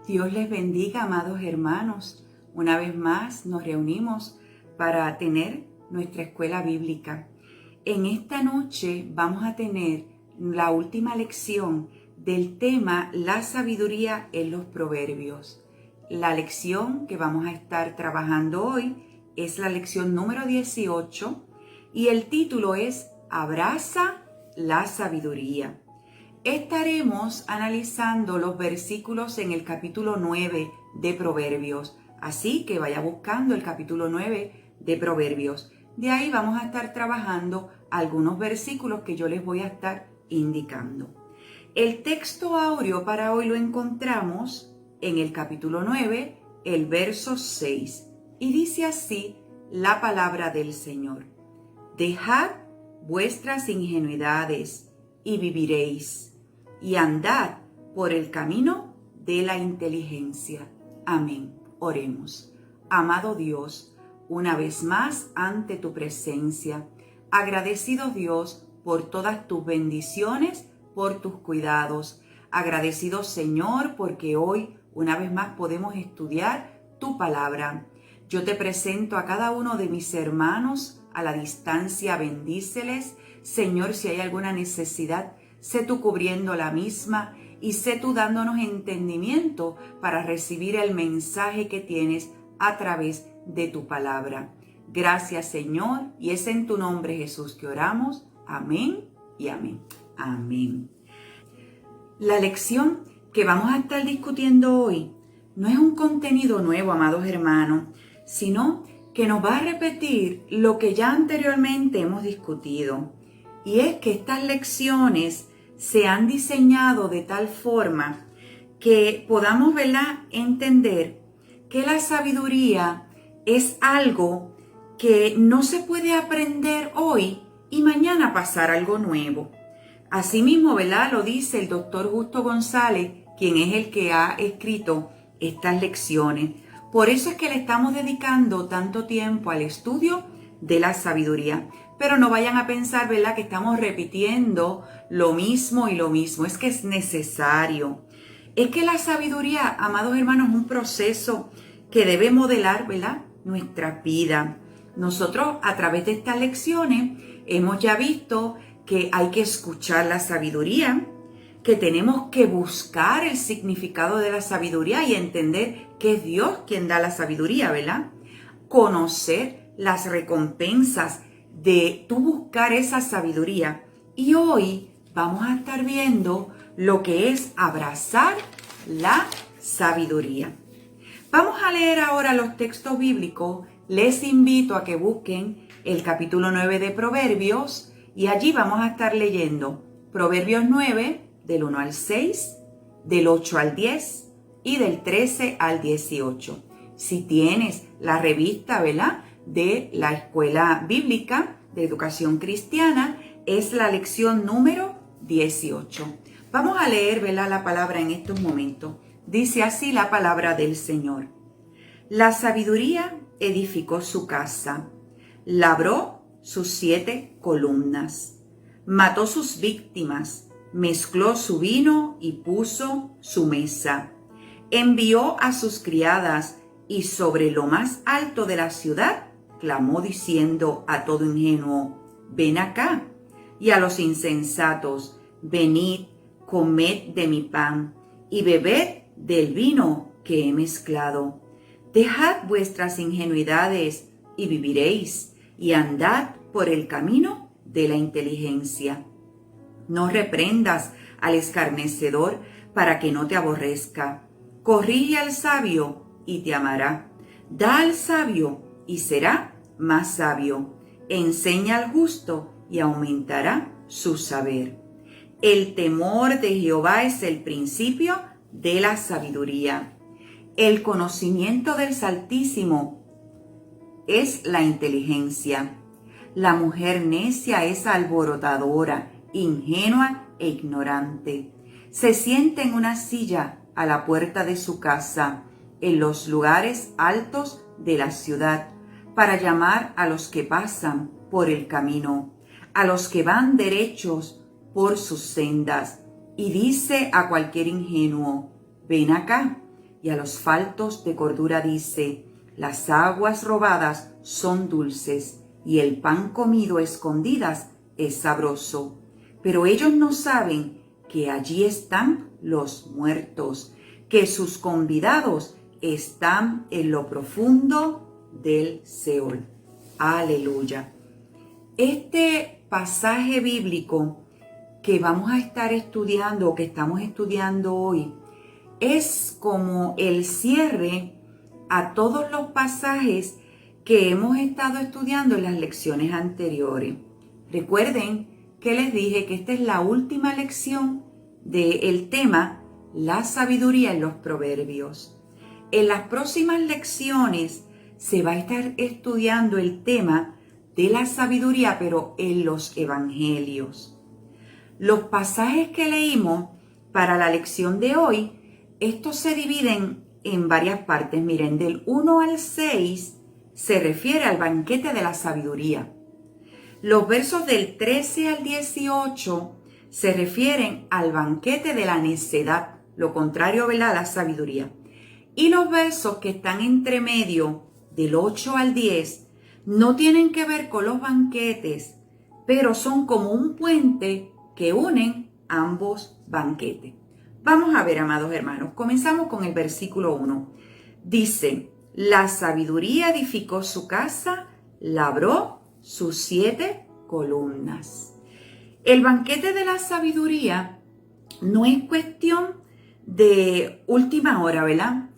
Dios les bendiga, amados hermanos. Una vez más nos reunimos para tener nuestra escuela bíblica. En esta noche vamos a tener la última lección del tema La sabiduría en los proverbios. La lección que vamos a estar trabajando hoy es la lección número 18 y el título es Abraza la sabiduría. Estaremos analizando los versículos en el capítulo 9 de Proverbios, así que vaya buscando el capítulo 9 de Proverbios. De ahí vamos a estar trabajando algunos versículos que yo les voy a estar indicando. El texto áureo para hoy lo encontramos en el capítulo 9, el verso 6, y dice así la palabra del Señor: Dejad vuestras ingenuidades y viviréis, y andad por el camino de la inteligencia. Amén. Oremos. Amado Dios, una vez más ante tu presencia, agradecido Dios por todas tus bendiciones, por tus cuidados. Agradecido Señor porque hoy una vez más podemos estudiar tu palabra. Yo te presento a cada uno de mis hermanos a la distancia, bendíceles. Señor, si hay alguna necesidad, sé tú cubriendo la misma y sé tú dándonos entendimiento para recibir el mensaje que tienes a través de tu palabra. Gracias, Señor, y es en tu nombre, Jesús, que oramos. Amén y amén. Amén. La lección que vamos a estar discutiendo hoy no es un contenido nuevo, amados hermanos, sino que nos va a repetir lo que ya anteriormente hemos discutido. Y es que estas lecciones se han diseñado de tal forma que podamos, ¿verdad?, entender que la sabiduría es algo que no se puede aprender hoy y mañana pasar algo nuevo. Asimismo, ¿verdad?, lo dice el doctor Justo González, quien es el que ha escrito estas lecciones. Por eso es que le estamos dedicando tanto tiempo al estudio de la sabiduría. Pero no vayan a pensar, ¿verdad?, que estamos repitiendo lo mismo y lo mismo. Es que es necesario. Es que la sabiduría, amados hermanos, es un proceso que debe modelar, ¿verdad?, nuestra vida. Nosotros, a través de estas lecciones, hemos ya visto que hay que escuchar la sabiduría, que tenemos que buscar el significado de la sabiduría y entender que es Dios quien da la sabiduría, ¿verdad? Conocer las recompensas de tú buscar esa sabiduría. Y hoy vamos a estar viendo lo que es abrazar la sabiduría. Vamos a leer ahora los textos bíblicos. Les invito a que busquen el capítulo 9 de Proverbios y allí vamos a estar leyendo Proverbios 9 del 1 al 6, del 8 al 10 y del 13 al 18. Si tienes la revista, ¿verdad?, de la Escuela Bíblica de Educación Cristiana, es la lección número 18. Vamos a leer, ¿verdad?, la palabra en estos momentos. Dice así la palabra del Señor. La sabiduría edificó su casa, labró sus 7 columnas, mató sus víctimas, mezcló su vino y puso su mesa. Envió a sus criadas y sobre lo más alto de la ciudad clamó diciendo a todo ingenuo: ven acá. Y a los insensatos: venid, comed de mi pan y bebed del vino que he mezclado. Dejad vuestras ingenuidades y viviréis, y andad por el camino de la inteligencia. No reprendas al escarnecedor para que no te aborrezca. Corrige al sabio y te amará. Da al sabio y será más sabio. Enseña al justo y aumentará su saber. El temor de Jehová es el principio de la sabiduría. El conocimiento del Altísimo es la inteligencia. La mujer necia es alborotadora, ingenua e ignorante. Se sienta en una silla a la puerta de su casa, en los lugares altos de la ciudad, para llamar a los que pasan por el camino, a los que van derechos por sus sendas, y dice a cualquier ingenuo: ven acá. y a los faltos de cordura dice: las aguas robadas son dulces, y el pan comido a escondidas es sabroso. Pero ellos no saben que allí están los muertos, que sus convidados están en lo profundo del Seol. Aleluya. Este pasaje bíblico que vamos a estar estudiando, o que estamos estudiando hoy, es como el cierre a todos los pasajes que hemos estado estudiando en las lecciones anteriores. Recuerden que les dije que esta es la última lección del tema la sabiduría en los proverbios. En las próximas lecciones se va a estar estudiando el tema de la sabiduría, pero en los evangelios. Los pasajes que leímos para la lección de hoy, estos se dividen en varias partes. Miren, del 1 al 6 se refiere al banquete de la sabiduría. Los versos del 13 al 18 se refieren al banquete de la necedad, lo contrario, ¿verdad?, a la sabiduría. Y los versos que están entre medio, del 8 al 10, no tienen que ver con los banquetes, pero son como un puente que unen ambos banquetes. Vamos a ver, amados hermanos, comenzamos con el versículo 1. Dice: la sabiduría edificó su casa, labró sus 7 columnas. El banquete de la sabiduría no es cuestión de última hora, ¿verdad?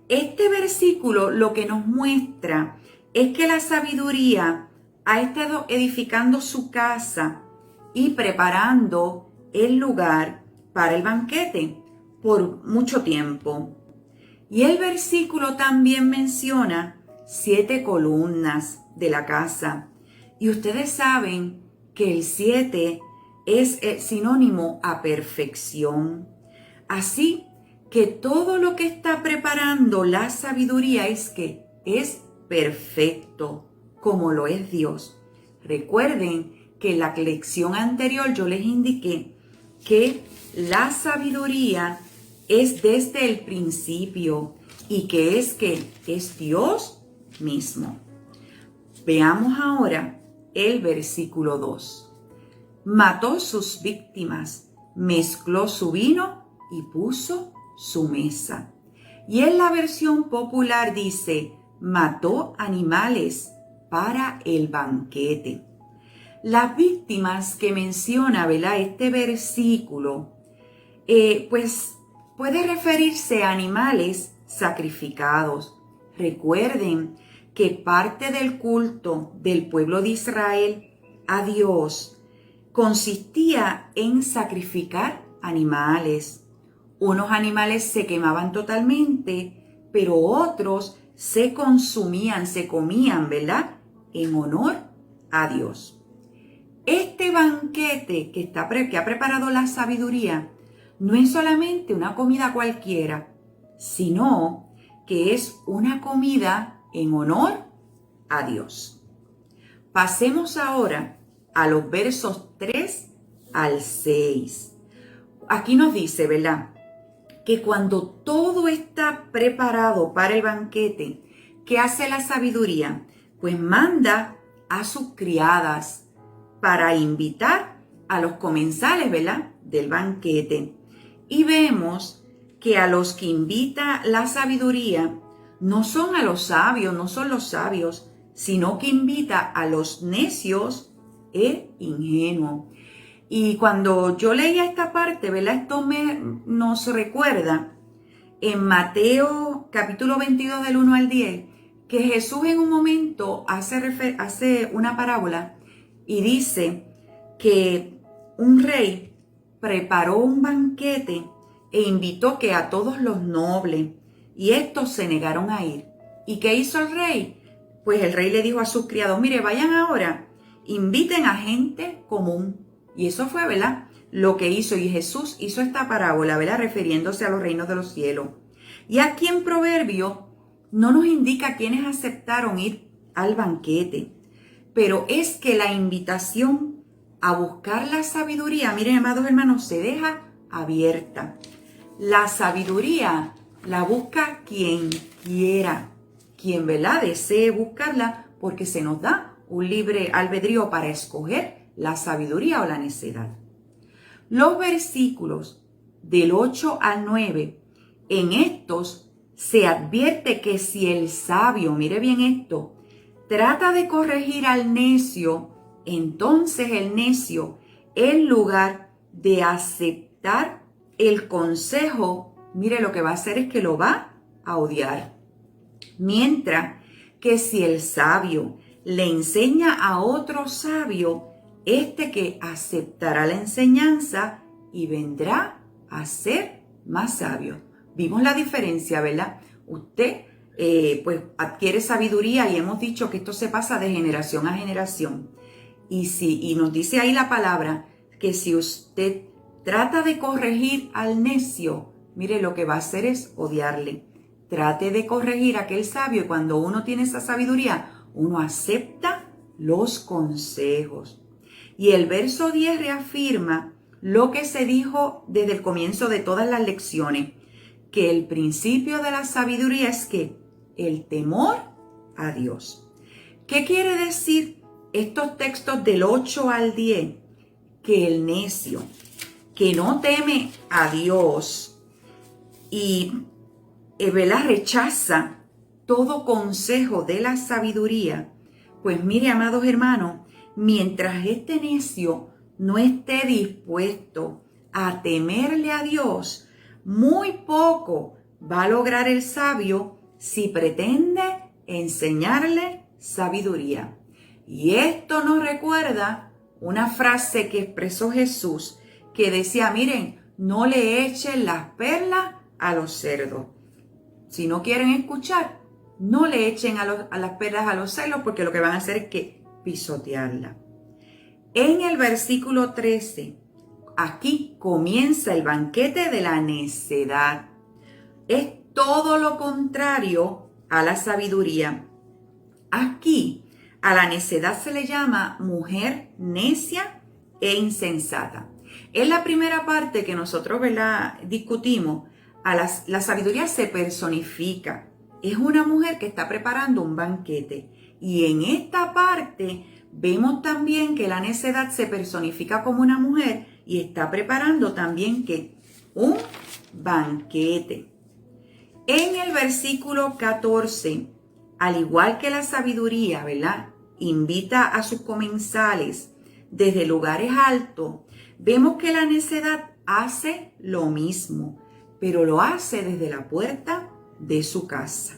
Este versículo lo que nos muestra es que la sabiduría ha estado edificando su casa y preparando el lugar para el banquete por mucho tiempo. Y el versículo también menciona 7 columnas de la casa. Y ustedes saben que el 7 es sinónimo a perfección. Así que todo lo que está preparando la sabiduría es perfecto, como lo es Dios. Recuerden que en la lección anterior yo les indiqué que la sabiduría es desde el principio y que es Dios mismo. Veamos ahora el versículo 2. Mató sus víctimas, mezcló su vino y puso su mesa. Y en la versión popular dice: mató animales para el banquete. Las víctimas que menciona, ¿verdad?, este versículo, pues puede referirse a animales sacrificados. Recuerden que parte del culto del pueblo de Israel a Dios consistía en sacrificar animales. Unos animales se quemaban totalmente, pero otros se consumían, se comían, ¿verdad?, en honor a Dios. Este banquete que ha preparado la sabiduría no es solamente una comida cualquiera, sino que es una comida en honor a Dios. Pasemos ahora a los versos 3 al 6. Aquí nos dice, ¿verdad?, que cuando todo está preparado para el banquete, ¿qué hace la sabiduría? Pues manda a sus criadas para invitar a los comensales, ¿verdad?, del banquete. Y vemos que a los que invita la sabiduría no son a los sabios, no son los sabios, sino que invita a los necios e ingenuos. Y cuando yo leía esta parte, ¿verdad?, esto nos recuerda en Mateo capítulo 22 del 1 al 10, que Jesús en un momento hace una parábola y dice que un rey preparó un banquete e invitó que a todos los nobles, y estos se negaron a ir. ¿Y qué hizo el rey? Pues el rey le dijo a sus criados: mire, vayan ahora, inviten a gente común. Y eso fue, ¿verdad?, lo que hizo. Y Jesús hizo esta parábola, ¿verdad?, refiriéndose a los reinos de los cielos. Y aquí en Proverbio no nos indica quiénes aceptaron ir al banquete, pero es que la invitación a buscar la sabiduría, miren, amados hermanos, se deja abierta. La sabiduría La busca quien quiera, quien, ¿verdad?, desee buscarla, porque se nos da un libre albedrío para escoger la sabiduría o la necedad. Los versículos del 8 al 9, en estos se advierte que si el sabio, mire bien esto, trata de corregir al necio, entonces el necio, en lugar de aceptar el consejo, mire, lo que va a hacer es que lo va a odiar. Mientras que si el sabio le enseña a otro sabio, este que aceptará la enseñanza y vendrá a ser más sabio. Vimos la diferencia, ¿verdad? Usted pues adquiere sabiduría y hemos dicho que esto se pasa de generación a generación. Y nos dice ahí la palabra que si usted trata de corregir al necio, mire, lo que va a hacer es odiarle. Trate de corregir a aquel sabio y cuando uno tiene esa sabiduría, uno acepta los consejos. Y el verso 10 reafirma lo que se dijo desde el comienzo de todas las lecciones, que el principio de la sabiduría es que el temor a Dios. ¿Qué quiere decir estos textos del 8 al 10? Que el necio que no teme a Dios y rechaza todo consejo de la sabiduría, pues mire, amados hermanos, mientras este necio no esté dispuesto a temerle a Dios, muy poco va a lograr el sabio si pretende enseñarle sabiduría. Y esto nos recuerda una frase que expresó Jesús, que decía, miren, no le echen las perlas a los cerdos. Si no quieren escuchar, no le echen a las perlas a los cerdos, porque lo que van a hacer es que pisotearla. En el versículo 13, aquí comienza el banquete de la necedad. Es todo lo contrario a la sabiduría. Aquí a la necedad se le llama mujer necia e insensata. Es la primera parte que nosotros, ¿verdad?, discutimos. La sabiduría se personifica. Es una mujer que está preparando un banquete. Y en esta parte vemos también que la necedad se personifica como una mujer y está preparando también que un banquete. En el versículo 14, al igual que la sabiduría, ¿verdad?, invita a sus comensales desde lugares altos, vemos que la necedad hace lo mismo, pero lo hace desde la puerta de su casa.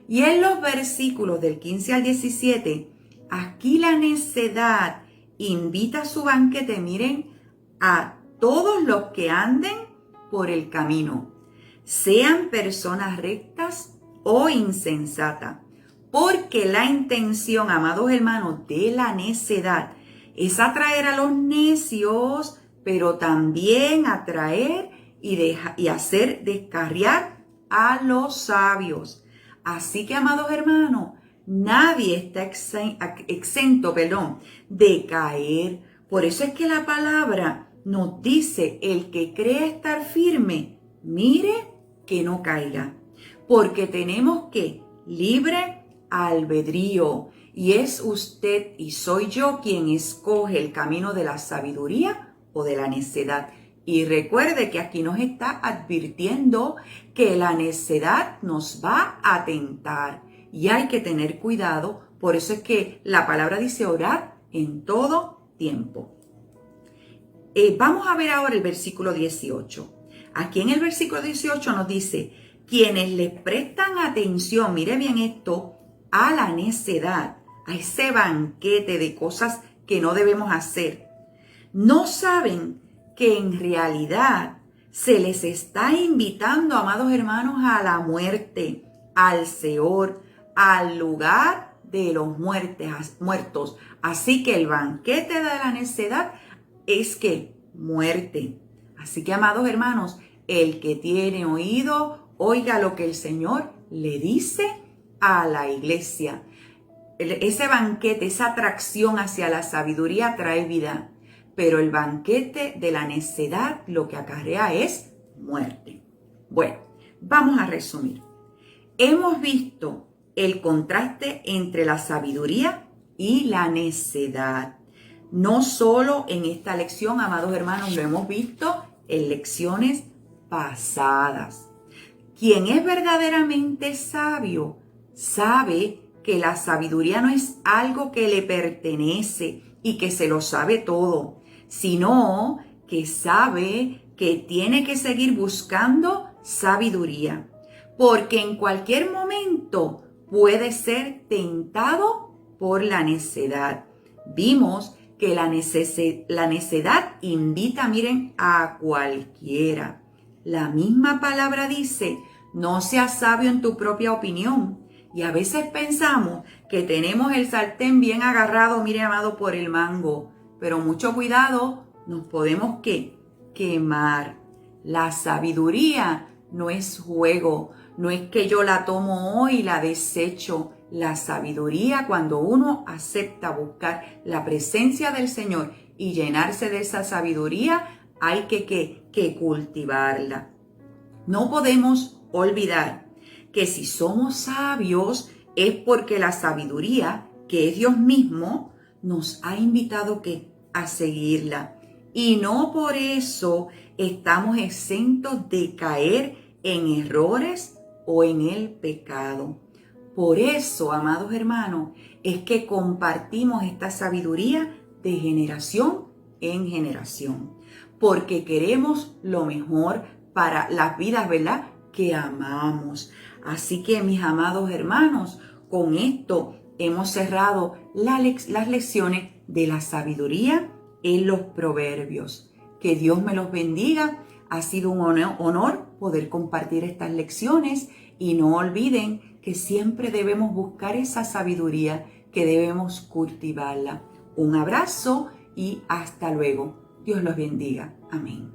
Y en los versículos del 15 al 17, aquí la necedad invita a su banquete, miren, a todos los que anden por el camino, sean personas rectas o insensatas, porque la intención, amados hermanos, de la necedad es atraer a los necios, pero también atraer y hacer descarriar a los sabios. Así que, amados hermanos, nadie está exento de caer. Por eso es que la palabra nos dice, el que cree estar firme, mire que no caiga. Porque tenemos que libre albedrío. Y es usted y soy yo quien escoge el camino de la sabiduría o de la necedad. Y recuerde que aquí nos está advirtiendo que la necedad nos va a tentar y hay que tener cuidado. Por eso es que la palabra dice orar en todo tiempo. Vamos a ver ahora el versículo 18. Aquí en el versículo 18 nos dice, quienes le prestan atención, mire bien esto, a la necedad, a ese banquete de cosas que no debemos hacer, no saben que en realidad se les está invitando, amados hermanos, a la muerte, al Seol, al lugar de los muertos. Así que el banquete de la necedad es que muerte. Así que, amados hermanos, el que tiene oído, oiga lo que el Señor le dice a la iglesia. Ese banquete, esa atracción hacia la sabiduría trae vida, pero el banquete de la necedad lo que acarrea es muerte. Bueno, Vamos a resumir. Hemos visto el contraste entre la sabiduría y la necedad. No solo en esta lección, amados hermanos, lo hemos visto en lecciones pasadas. Quien es verdaderamente sabio sabe que la sabiduría no es algo que le pertenece y que se lo sabe todo, sino que sabe que tiene que seguir buscando sabiduría, porque en cualquier momento puede ser tentado por la necedad. Vimos que la necedad invita, miren, a cualquiera. La misma palabra dice, no seas sabio en tu propia opinión. Y a veces pensamos que tenemos el sartén bien agarrado, mire, amado, por el mango. Pero mucho cuidado, nos podemos quemar. La sabiduría no es juego, no es que yo la tomo hoy y la desecho. La sabiduría, cuando uno acepta buscar la presencia del Señor y llenarse de esa sabiduría, hay que cultivarla. No podemos olvidar que si somos sabios es porque la sabiduría, que es Dios mismo, nos ha invitado a seguirla. Y no por eso estamos exentos de caer en errores o en el pecado. Por eso, amados hermanos, es que compartimos esta sabiduría de generación en generación, porque queremos lo mejor para las vidas, ¿verdad?, que amamos. Así que, mis amados hermanos, con esto hemos cerrado las lecciones de la sabiduría en los proverbios. Que Dios me los bendiga. Ha sido un honor poder compartir estas lecciones y no olviden que siempre debemos buscar esa sabiduría, que debemos cultivarla. Un abrazo y hasta luego. Dios los bendiga. Amén.